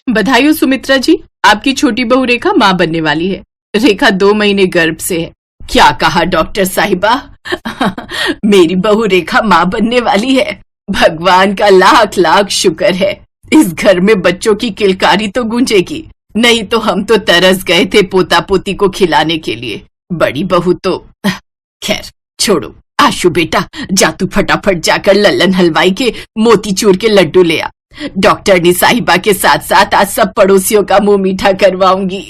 बधाई हो सुमित्रा जी, आपकी छोटी बहू रेखा माँ बनने वाली है। रेखा 2 महीने गर्भ से है। क्या कहा डॉक्टर साहिबा? मेरी बहू रेखा माँ बनने वाली है। भगवान का लाख लाख शुक्र है। इस घर में बच्चों की किलकारी तो गूंजेगी, नहीं तो हम तो तरस गए थे पोता पोती को खिलाने के लिए। बड़ी बहू तो खैर छोड़ो। आशु बेटा, जा तू फटाफट जाकर लल्लन हलवाई के मोतीचूर के लड्डू ले आ। डॉक्टर नी साहिबा के साथ साथ आज सब पड़ोसियों का मुंह मीठा करवाऊंगी।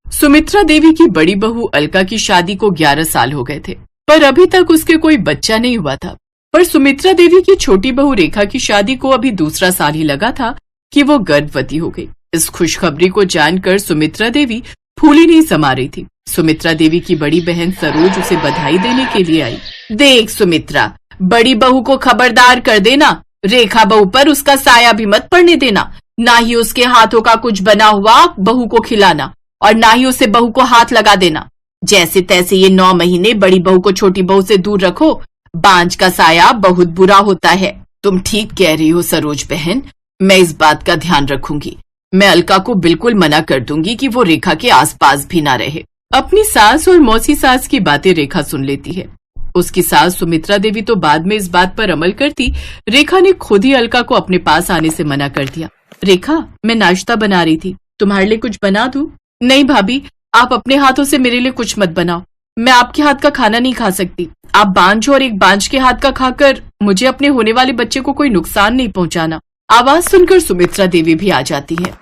सुमित्रा देवी की बड़ी बहू अलका की शादी को 11 साल हो गए थे, पर अभी तक उसके कोई बच्चा नहीं हुआ था। पर सुमित्रा देवी की छोटी बहू रेखा की शादी को अभी दूसरा साल ही लगा था कि वो गर्भवती हो गई। इस खुशखबरी को जानकर सुमित्रा देवी फूली नहीं समा रही थी। सुमित्रा देवी की बड़ी बहन सरोज उसे बधाई देने के लिए आई। देख सुमित्रा, बड़ी बहू को खबरदार कर देना, रेखा बहू पर उसका साया भी मत पड़ने देना। ना ही उसके हाथों का कुछ बना हुआ बहू को खिलाना और ना ही उसे बहू को हाथ लगा देना। जैसे तैसे ये 9 महीने बड़ी बहू को छोटी बहू से दूर रखो। बांझ का साया बहुत बुरा होता है। तुम ठीक कह रही हो सरोज बहन, मैं इस बात का ध्यान रखूंगी। मैं अलका को बिल्कुल मना कर दूंगी कि वो रेखा के आसपास भी ना रहे। अपनी सास और मौसी सास की बातें रेखा सुन लेती है। उसकी सास सुमित्रा देवी तो बाद में इस बात पर अमल करती। रेखा ने खुद ही अलका को अपने पास आने से मना कर दिया। रेखा, मैं नाश्ता बना रही थी, तुम्हारे लिए कुछ बना दूं? नहीं भाभी, आप अपने हाथों से मेरे लिए कुछ मत बनाओ। मैं आपके हाथ का खाना नहीं खा सकती। आप बांझ और एक बांझ के हाथ का खाकर मुझे अपने होने वाले बच्चे को कोई नुकसान नहीं पहुंचाना। आवाज सुनकर सुमित्रा देवी भी आ जाती है।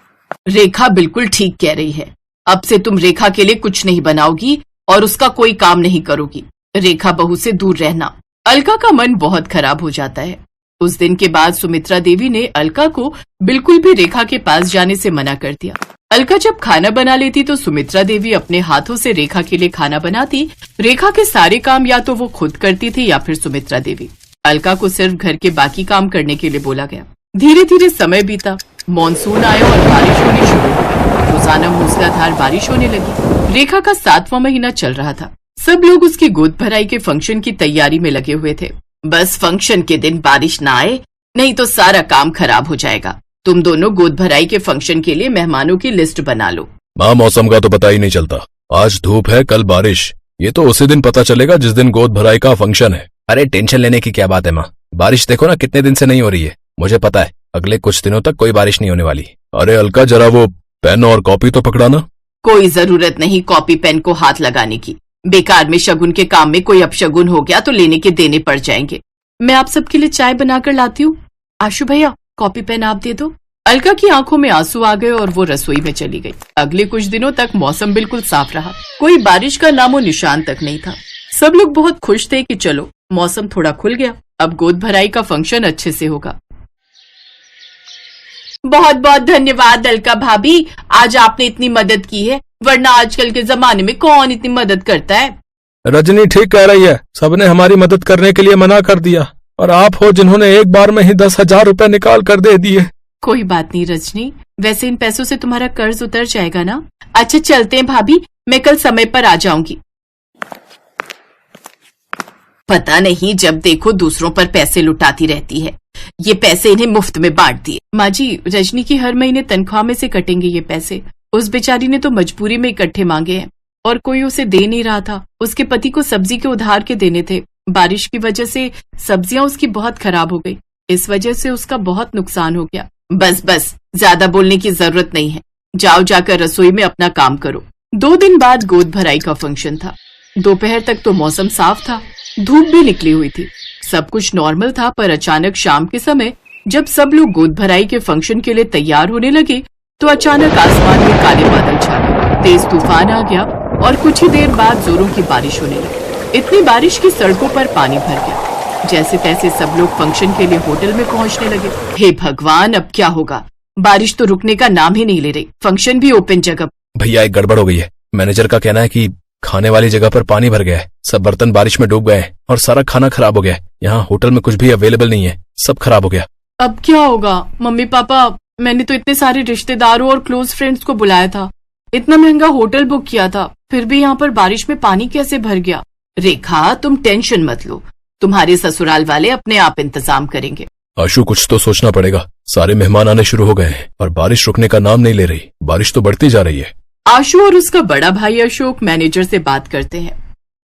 रेखा बिल्कुल ठीक कह रही है। अब से तुम रेखा के लिए कुछ नहीं बनाओगी और उसका कोई काम नहीं करोगी। रेखा बहू से दूर रहना। अलका का मन बहुत खराब हो जाता है। उस दिन के बाद सुमित्रा देवी ने अलका को बिल्कुल भी रेखा के पास जाने से मना कर दिया। अलका जब खाना बना लेती तो सुमित्रा देवी अपने हाथों से रेखा के लिए खाना बनाती। रेखा के सारे काम या तो वो खुद करती थी या फिर सुमित्रा देवी। अलका को सिर्फ घर के बाकी काम करने के लिए बोला गया। धीरे धीरे समय बीता। मॉनसून आया और बारिश होनी शुरू हो गई। रोजाना मूसलाधार बारिश होने लगी। रेखा का 7वां महीना चल रहा था। सब लोग उसकी गोद भराई के फंक्शन की तैयारी में लगे हुए थे। बस फंक्शन के दिन बारिश ना आए, नहीं तो सारा काम खराब हो जाएगा। तुम दोनों गोद भराई के फंक्शन के लिए मेहमानों की लिस्ट बना लो। माँ, मौसम का तो पता ही नहीं चलता। आज धूप है, कल बारिश। ये तो उसी दिन पता चलेगा जिस दिन गोद भराई का फंक्शन है। अरे टेंशन लेने की क्या बात है माँ, बारिश देखो ना कितने दिन से नहीं हो रही है। मुझे पता है अगले कुछ दिनों तक कोई बारिश नहीं होने वाली। अरे अलका, जरा वो पेन और कॉपी तो पकड़ाना। कोई जरूरत नहीं कॉपी पेन को हाथ लगाने की। बेकार में शगुन के काम में कोई अपशगुन हो गया तो लेने के देने पड़ जाएंगे। मैं आप सबके लिए चाय बनाकर लाती हूँ। आशु भैया, कॉपी पेन आप दे दो। अलका की आंखों में आंसू आ गए और वो रसोई में चली गई। अगले कुछ दिनों तक मौसम बिल्कुल साफ रहा। कोई बारिश का नामो निशान तक नहीं था। सब लोग बहुत खुश थे कि चलो मौसम थोड़ा खुल गया, अब गोद भराई का फंक्शन अच्छे से होगा। बहुत बहुत धन्यवाद अलका भाभी, आज आपने इतनी मदद की है, वरना आजकल के जमाने में कौन इतनी मदद करता है। रजनी ठीक कह रही है, सबने हमारी मदद करने के लिए मना कर दिया और आप हो जिन्होंने एक बार में ही 10,000 रुपए निकाल कर दे दिए। कोई बात नहीं रजनी, वैसे इन पैसों से तुम्हारा कर्ज उतर जाएगा ना। अच्छा चलते हैं भाभी, मैं कल समय पर आ जाऊंगी। पता नहीं जब देखो दूसरों पर पैसे लुटाती रहती है। ये पैसे इन्हें मुफ्त में बांट दिए। माँ जी, रजनी की हर महीने तनख्वाह में से कटेंगे ये पैसे। उस बेचारी ने तो मजबूरी में इकट्ठे मांगे हैं और कोई उसे दे नहीं रहा था। उसके पति को सब्जी के उधार के देने थे। बारिश की वजह से सब्जियां उसकी बहुत खराब हो गई। इस वजह से उसका बहुत नुकसान हो गया। बस बस, ज्यादा बोलने की जरूरत नहीं है। जाओ जाकर रसोई में अपना काम करो। 2 दिन बाद गोद भराई का फंक्शन था। दोपहर तक तो मौसम साफ था, धूप भी निकली हुई थी, सब कुछ नॉर्मल था। पर अचानक शाम के समय जब सब लोग गोद भराई के फंक्शन के लिए तैयार होने लगे तो अचानक आसमान में काले बादल छा गए। तेज तूफान आ गया और कुछ ही देर बाद जोरों की बारिश होने लगी। इतनी बारिश की सड़कों पर पानी भर गया। जैसे तैसे सब लोग फंक्शन के लिए होटल में पहुंचने लगे। हे भगवान, अब क्या होगा? बारिश तो रुकने का नाम ही नहीं ले रही। फंक्शन भी ओपन जगह। भैया एक गड़बड़ हो गई है। मैनेजर का कहना है कि खाने वाली जगह पर पानी भर गया है, सब बर्तन बारिश में डूब गए हैं और सारा खाना खराब हो गया है। यहाँ होटल में कुछ भी अवेलेबल नहीं है, सब खराब हो गया। अब क्या होगा? मम्मी पापा, मैंने तो इतने सारे रिश्तेदारों और क्लोज फ्रेंड्स को बुलाया था, इतना महंगा होटल बुक किया था, फिर भी यहाँ पर बारिश में पानी कैसे भर गया? रेखा, तुम टेंशन मत लो, तुम्हारे ससुराल वाले अपने आप इंतजाम करेंगे। आशु, कुछ तो सोचना पड़ेगा। सारे मेहमान आने शुरू हो गए हैं और बारिश रुकने का नाम नहीं ले रही। बारिश तो बढ़ती जा रही है। आशु और उसका बड़ा भाई अशोक मैनेजर से बात करते हैं।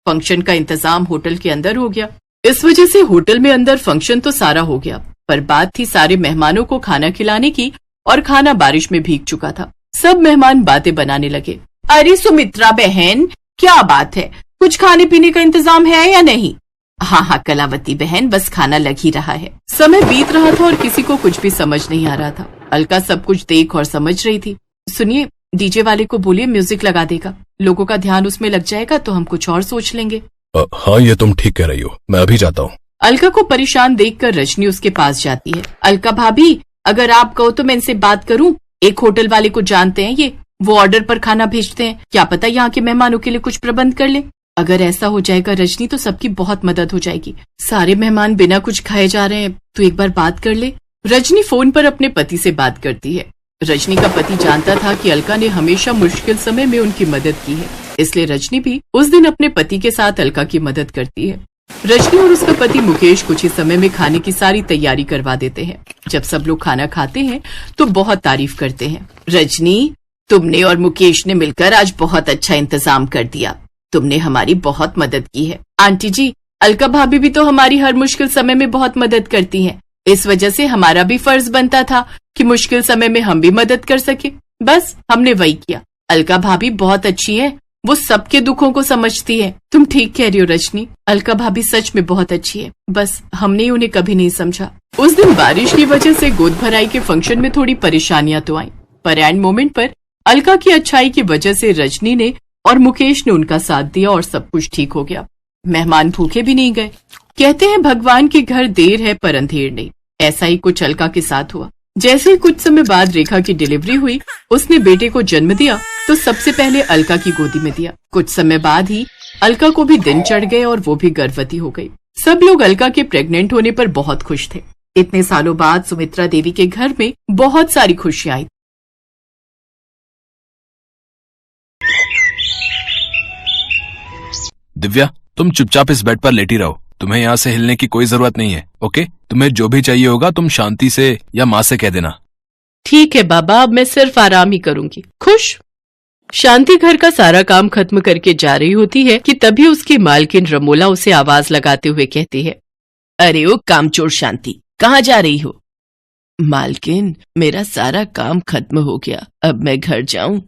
फंक्शन का इंतजाम होटल के अंदर हो गया। इस वजह से होटल में अंदर फंक्शन तो सारा हो गया, पर बात थी सारे मेहमानों को खाना खिलाने की, और खाना बारिश में भीग चुका था। सब मेहमान बातें बनाने लगे। अरे सुमित्रा बहन, क्या बात है, कुछ खाने पीने का इंतजाम है या नहीं? हाँ, कलावती बहन, बस खाना लग ही रहा है। समय बीत रहा था और किसी को कुछ भी समझ नहीं आ रहा था। अलका सब कुछ देख और समझ रही थी। सुनिए, डीजे वाले को बोलिए म्यूजिक लगा देगा, लोगों का ध्यान उसमें लग जाएगा तो हम कुछ और सोच लेंगे। हाँ, ये तुम ठीक कह रही हो, मैं अभी जाता हूँ। अलका को परेशान देखकर रजनी उसके पास जाती है। अलका भाभी, अगर आप कहो तो मैं इनसे बात करूं। एक होटल वाले को जानते हैं ये, वो ऑर्डर पर खाना भेजते हैं, क्या पता यहाँ के मेहमानों के लिए कुछ प्रबंध कर ले। अगर ऐसा हो जाएगा रजनी तो सबकी बहुत मदद हो जाएगी। सारे मेहमान बिना कुछ खाए जा रहे हैं, तो एक बार बात कर ले। रजनी फोन पर अपने पति से बात करती है। रजनी का पति जानता था कि अलका ने हमेशा मुश्किल समय में उनकी मदद की है, इसलिए रजनी भी उस दिन अपने पति के साथ अलका की मदद करती है। रजनी और उसका पति मुकेश कुछ ही समय में खाने की सारी तैयारी करवा देते हैं। जब सब लोग खाना खाते हैं तो बहुत तारीफ करते हैं। रजनी, तुमने और मुकेश ने मिलकर आज बहुत अच्छा इंतजाम कर दिया। तुमने हमारी बहुत मदद की है। आंटी जी, अलका भाभी भी तो हमारी हर मुश्किल समय में बहुत मदद करती हैं। इस वजह से हमारा भी फर्ज बनता था कि मुश्किल समय में हम भी मदद कर सके। बस हमने वही किया। अलका भाभी बहुत अच्छी है, वो सबके दुखों को समझती है। तुम ठीक कह रही हो रजनी, अलका भाभी सच में बहुत अच्छी है, बस हमने उन्हें कभी नहीं समझा। उस दिन बारिश की वजह से गोद भराई के फंक्शन में थोड़ी परेशानियां तो आई, पर एंड मोमेंट पर अलका की अच्छाई की वजह से रजनी ने और मुकेश ने उनका साथ दिया और सब कुछ ठीक हो गया। मेहमान भूखे भी नहीं गए। कहते हैं भगवान के घर देर है पर अंधेर नहीं। ऐसा ही कुछ अलका के साथ हुआ। जैसे ही कुछ समय बाद रेखा की डिलीवरी हुई, उसने बेटे को जन्म दिया तो सबसे पहले अलका की गोदी में दिया। कुछ समय बाद ही अलका को भी दिन चढ़ गए और वो भी गर्भवती हो गई। सब लोग अलका के प्रेग्नेंट होने पर बहुत खुश थे। इतने सालों बाद सुमित्रा देवी के घर में बहुत सारी खुशियां आई। दिव्या, तुम चुपचाप इस बेड पर लेटी रहो। तुम्हें यहाँ से हिलने की कोई जरूरत नहीं है, ओके? तुम्हें जो भी चाहिए होगा तुम शांति से या माँ से कह देना। ठीक है बाबा, अब मैं सिर्फ आराम ही करूंगी। खुश। शांति घर का सारा काम खत्म करके जा रही होती है कि तभी उसकी मालकिन रमोला उसे आवाज लगाते हुए कहती है, अरे ओ कामचोर शांति, कहाँ जा रही हो? मालकिन, मेरा सारा काम खत्म हो गया, अब मैं घर जाऊं?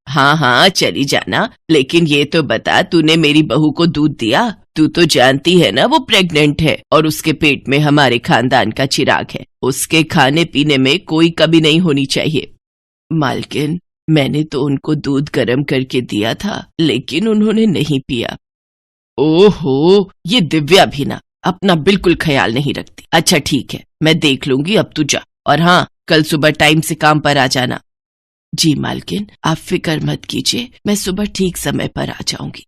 हाँ, चली जाना, लेकिन ये तो बता, तूने मेरी बहू को दूध दिया? तू तो जानती है ना वो प्रेग्नेंट है और उसके पेट में हमारे खानदान का चिराग है। उसके खाने पीने में कोई कमी नहीं होनी चाहिए। मालकिन, मैंने तो उनको दूध गर्म करके दिया था, लेकिन उन्होंने नहीं पिया। ओहो, ये दिव्या भी ना अपना बिल्कुल ख्याल नहीं रखती। अच्छा ठीक है, मैं देख लूंगी, अब तू जा। और हाँ, कल सुबह टाइम से काम पर आ जाना। जी मालकिन, आप फिक्र मत कीजिए, मैं सुबह ठीक समय पर आ जाऊंगी।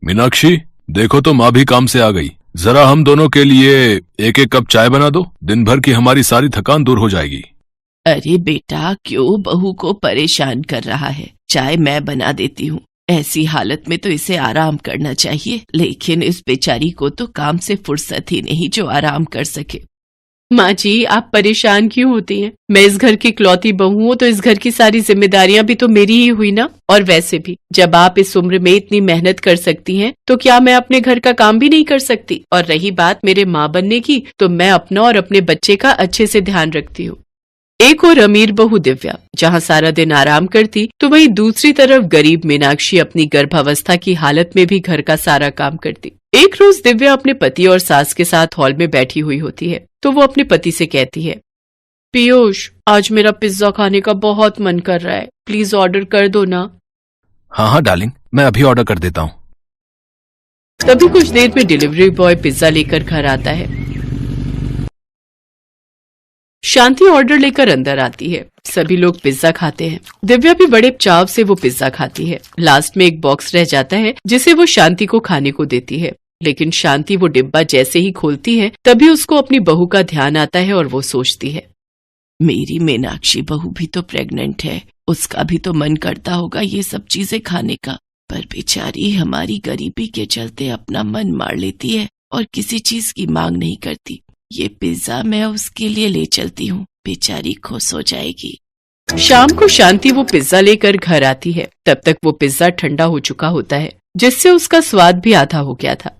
मीनाक्षी, देखो तो माँ भी काम से आ गई। जरा हम दोनों के लिए एक एक कप चाय बना दो, दिन भर की हमारी सारी थकान दूर हो जाएगी। अरे बेटा, क्यों बहू को परेशान कर रहा है? चाय मैं बना देती हूँ। ऐसी हालत में तो इसे आराम करना चाहिए, लेकिन इस बेचारी को तो काम से फुर्सत ही नहीं जो आराम कर सके। माँ जी, आप परेशान क्यों होती हैं? मैं इस घर की इकलौती बहू हूँ तो इस घर की सारी जिम्मेदारियां भी तो मेरी ही हुई ना। और वैसे भी जब आप इस उम्र में इतनी मेहनत कर सकती हैं, तो क्या मैं अपने घर का काम भी नहीं कर सकती? और रही बात मेरे माँ बनने की, तो मैं अपना और अपने बच्चे का अच्छे से ध्यान रखती हूँ। एक और अमीर बहू दिव्या जहाँ सारा दिन आराम करती, तो वहीं दूसरी तरफ गरीब मीनाक्षी अपनी गर्भावस्था की हालत में भी घर का सारा काम करती। एक रोज दिव्या अपने पति और सास के साथ हॉल में बैठी हुई होती है, तो वो अपने पति से कहती है, पीयूष, आज मेरा पिज्जा खाने का बहुत मन कर रहा है, प्लीज ऑर्डर कर दो ना। हाँ डार्लिंग, मैं अभी ऑर्डर कर देता हूँ। तभी कुछ देर में डिलीवरी बॉय पिज्जा लेकर घर आता है। शांति ऑर्डर लेकर अंदर आती है। सभी लोग पिज्जा खाते हैं। दिव्या भी बड़े चाव से वो पिज्जा खाती है। लास्ट में एक बॉक्स रह जाता है जिसे वो शांति को खाने को देती है, लेकिन शांति वो डिब्बा जैसे ही खोलती है तभी उसको अपनी बहू का ध्यान आता है और वो सोचती है, मेरी मीनाक्षी बहू भी तो प्रेग्नेंट है, उसका भी तो मन करता होगा ये सब चीजें खाने का, पर बेचारी हमारी गरीबी के चलते अपना मन मार लेती है और किसी चीज की मांग नहीं करती। ये पिज्जा मैं उसके लिए ले चलती हूँ, बेचारी खुश हो जाएगी। शाम को शांति वो पिज्जा लेकर घर आती है। तब तक वो पिज्जा ठंडा हो चुका होता है, जिससे उसका स्वाद भी आधा हो गया था।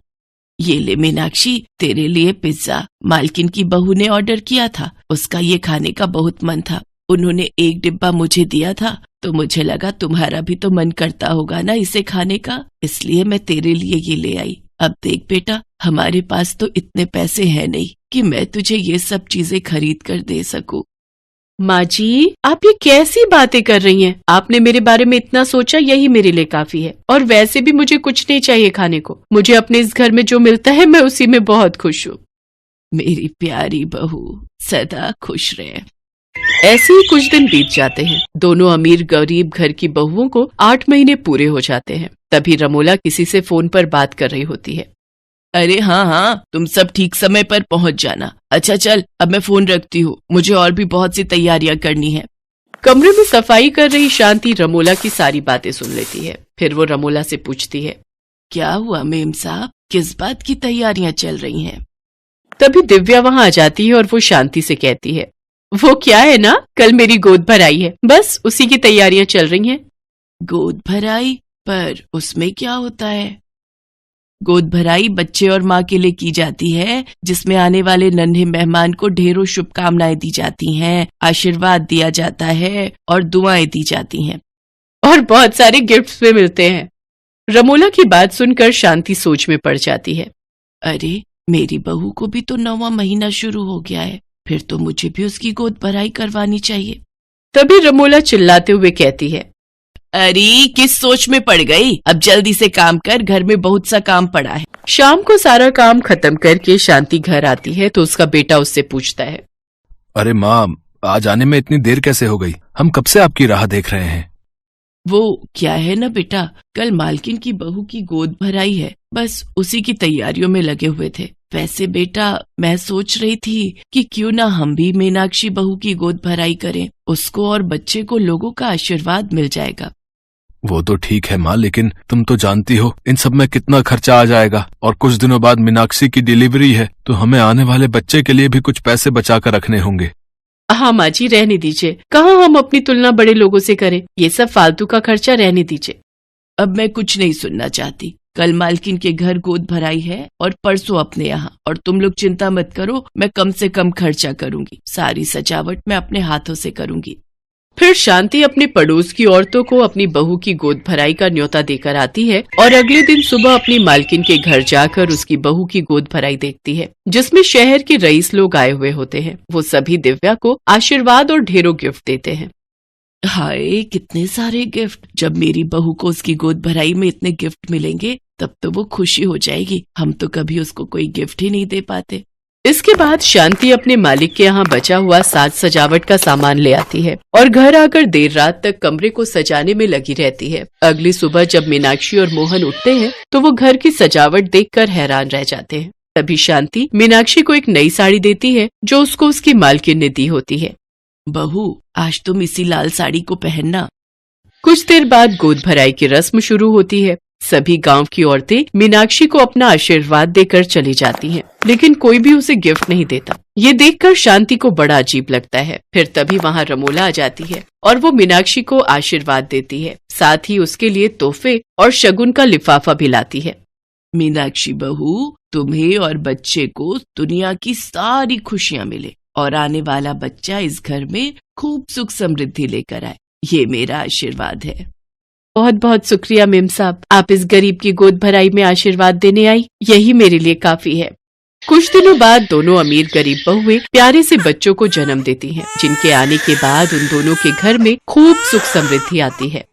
ये ले मीनाक्षी, तेरे लिए पिज्जा मालकिन की बहू ने ऑर्डर किया था। उसका ये खाने का बहुत मन था। उन्होंने एक डिब्बा मुझे दिया था, तो मुझे लगा तुम्हारा भी तो मन करता होगा ना इसे खाने का, इसलिए मैं तेरे लिए ये ले आई। अब देख बेटा, हमारे पास तो इतने पैसे हैं नहीं कि मैं तुझे ये सब चीजें खरीद कर दे सकूं। माँ जी, आप ये कैसी बातें कर रही हैं? आपने मेरे बारे में इतना सोचा, यही मेरे लिए काफी है। और वैसे भी मुझे कुछ नहीं चाहिए खाने को। मुझे अपने इस घर में जो मिलता है मैं उसी में बहुत खुश हूँ। मेरी प्यारी बहू सदा खुश रहे। ऐसे ही कुछ दिन बीत जाते हैं। दोनों अमीर गरीब घर की बहुओं को 8 महीने पूरे हो जाते हैं। तभी रमोला किसी से फोन पर बात कर रही होती है। अरे हाँ, तुम सब ठीक समय पर पहुंच जाना। अच्छा चल, अब मैं फोन रखती हूँ, मुझे और भी बहुत सी तैयारियां करनी है। कमरे में सफाई कर रही शांति रमोला की सारी बातें सुन लेती है। फिर वो रमोला से पूछती है, क्या हुआ मेम साहब, किस बात की तैयारियां चल रही हैं? तभी दिव्या वहाँ आ जाती है और वो शांति से कहती है, वो क्या है ना, कल मेरी गोद भराई है, बस उसी की तैयारियां चल रही हैं। गोद भराई? पर उसमें क्या होता है? गोद भराई बच्चे और माँ के लिए की जाती है, जिसमें आने वाले नन्हे मेहमान को ढेरों शुभकामनाएं दी जाती हैं, आशीर्वाद दिया जाता है और दुआएं दी जाती हैं, और बहुत सारे गिफ्ट्स भी मिलते हैं। रमोला की बात सुनकर शांति सोच में पड़ जाती है। अरे, मेरी बहू को भी तो 9वां महीना शुरू हो गया है, फिर तो मुझे भी उसकी गोद भराई करवानी चाहिए। तभी रमोला चिल्लाते हुए कहती है, अरे किस सोच में पड़ गई, अब जल्दी से काम कर, घर में बहुत सा काम पड़ा है। शाम को सारा काम खत्म करके शांति घर आती है तो उसका बेटा उससे पूछता है, अरे माँ, आज आने में इतनी देर कैसे हो गई? हम कब से आपकी राह देख रहे हैं। वो क्या है ना बेटा, कल मालकिन की बहू की गोद भराई है, बस उसी की तैयारियों में लगे हुए थे। वैसे बेटा, मैं सोच रही थी कि क्यों ना हम भी मीनाक्षी बहू की गोद भराई करें, उसको और बच्चे को लोगों का आशीर्वाद मिल जाएगा। वो तो ठीक है माँ, लेकिन तुम तो जानती हो इन सब में कितना खर्चा आ जाएगा, और कुछ दिनों बाद मीनाक्षी की डिलीवरी है, तो हमें आने वाले बच्चे के लिए भी कुछ पैसे बचा कर रखने होंगे। हाँ माँ जी, रहने दीजिए, कहाँ हम अपनी तुलना बड़े लोगों से करें, ये सब फालतू का खर्चा रहने दीजिए। अब मैं कुछ नहीं सुनना चाहती। कल मालकिन के घर गोद भराई है और परसों अपने यहाँ, और तुम लोग चिंता मत करो, मैं कम से कम खर्चा करूंगी, सारी सजावट मैं अपने हाथों से करूंगी। फिर शांति अपने पड़ोस की औरतों को अपनी बहू की गोद भराई का न्योता देकर आती है और अगले दिन सुबह अपनी मालकिन के घर जाकर उसकी बहू की गोद भराई देखती है, जिसमें शहर के रईस लोग आए हुए होते हैं। वो सभी दिव्या को आशीर्वाद और ढेरों गिफ्ट देते हैं। हाय, कितने सारे गिफ्ट! जब मेरी बहू को उसकी गोद भराई में इतने गिफ्ट मिलेंगे तब तो वो खुशी हो जाएगी। हम तो कभी उसको कोई गिफ्ट ही नहीं दे पाते। इसके बाद शांति अपने मालिक के यहाँ बचा हुआ साज सजावट का सामान ले आती है और घर आकर देर रात तक कमरे को सजाने में लगी रहती है। अगली सुबह जब मीनाक्षी और मोहन उठते हैं तो वो घर की सजावट देखकर हैरान रह जाते हैं। तभी शांति मीनाक्षी को एक नई साड़ी देती है जो उसको उसकी मालकिन ने दी होती है। बहू, आज तुम इसी लाल साड़ी को पहनना। कुछ देर बाद गोद भराई की रस्म शुरू होती है। सभी गांव की औरतें मीनाक्षी को अपना आशीर्वाद देकर चली जाती हैं, लेकिन कोई भी उसे गिफ्ट नहीं देता। ये देखकर शांति को बड़ा अजीब लगता है। फिर तभी वहाँ रमोला आ जाती है और वो मीनाक्षी को आशीर्वाद देती है, साथ ही उसके लिए तोहफे और शगुन का लिफाफा भी लाती है। मीनाक्षी बहू, तुम्हें और बच्चे को दुनिया की सारी खुशियाँ मिले और आने वाला बच्चा इस घर में खूब सुख समृद्धि लेकर आए, ये मेरा आशीर्वाद है। बहुत बहुत शुक्रिया मेम साहब, आप इस गरीब की गोद भराई में आशीर्वाद देने आई, यही मेरे लिए काफी है। कुछ दिनों बाद दोनों अमीर गरीब बहुएं प्यारे से बच्चों को जन्म देती हैं, जिनके आने के बाद उन दोनों के घर में खूब सुख समृद्धि आती है।